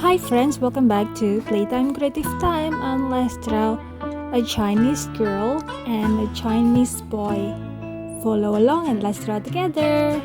Hi friends, welcome back to Playtime Creative Time, and let's draw a Chinese girl and a Chinese boy. Follow along and let's draw together.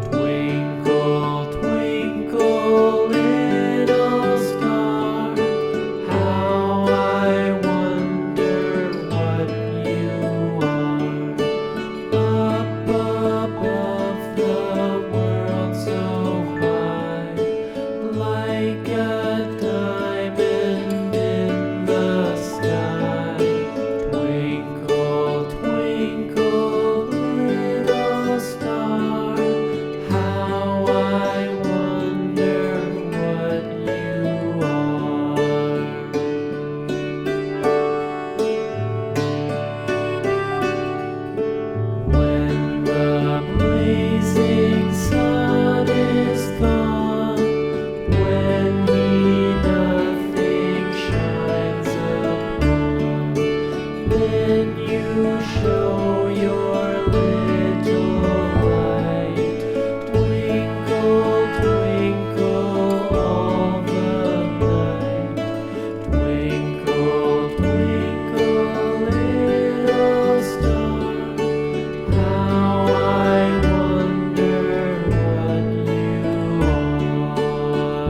Twinkle, twinkle, little star, how I wonder what you are. Up above the world so high, like a diamond in the sky. Twinkle, twinkle, little star, how I wonder what you are. When the blazing sun is gone, when he nothing shines upon, then you show your little light. Twinkle, twinkle all the night. Twinkle, twinkle, little star, how I wonder what you are.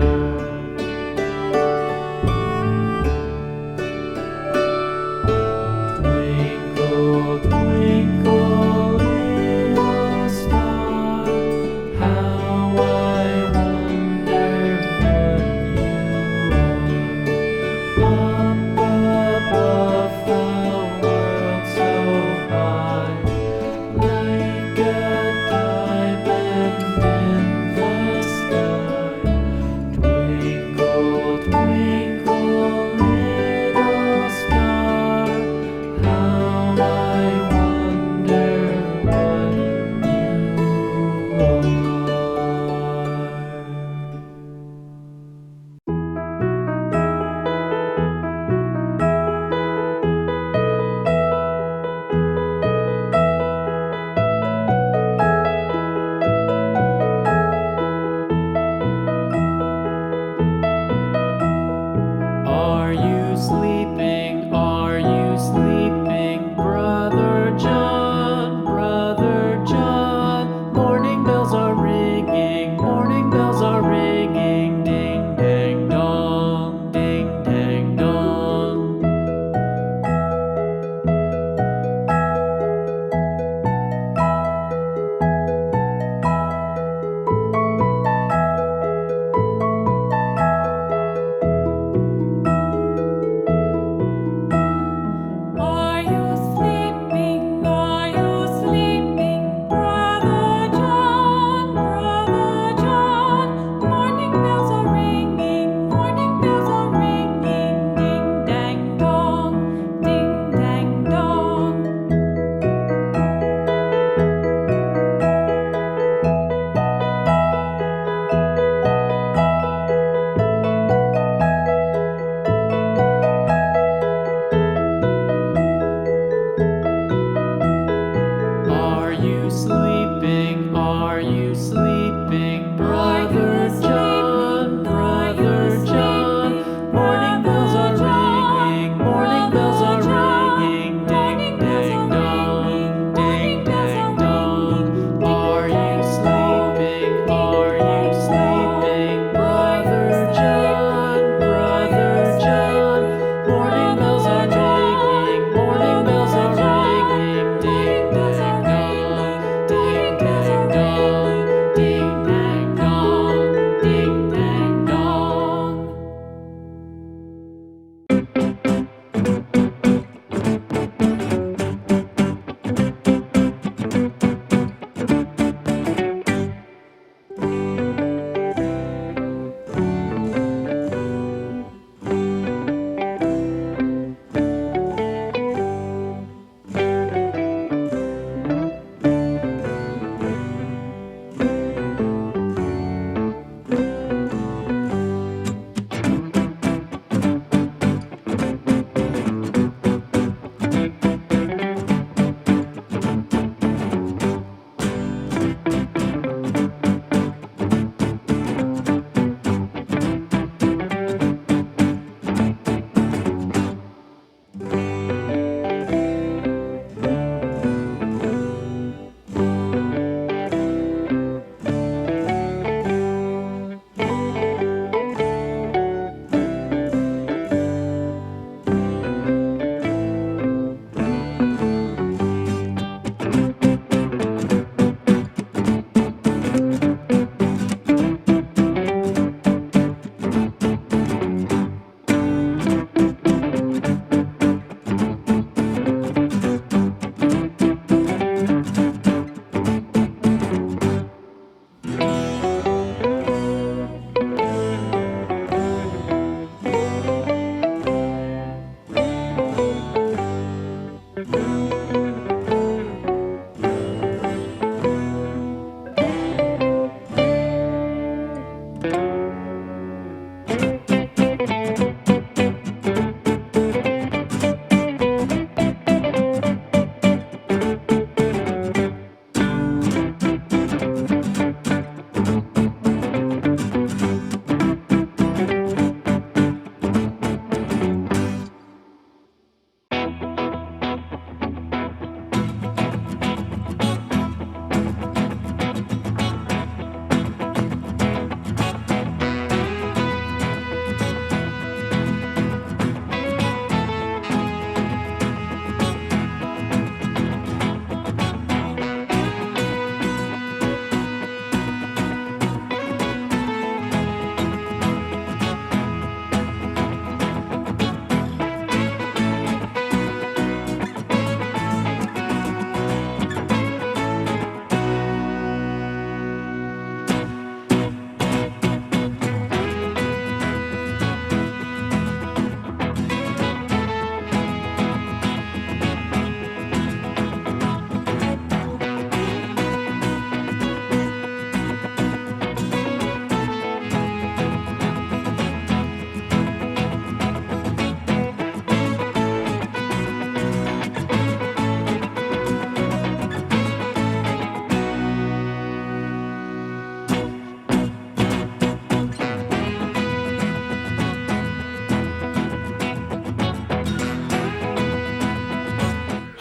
Twinkle, twinkle.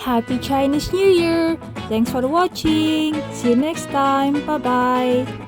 Happy Chinese New Year! Thanks for watching. See you next time. Bye-bye.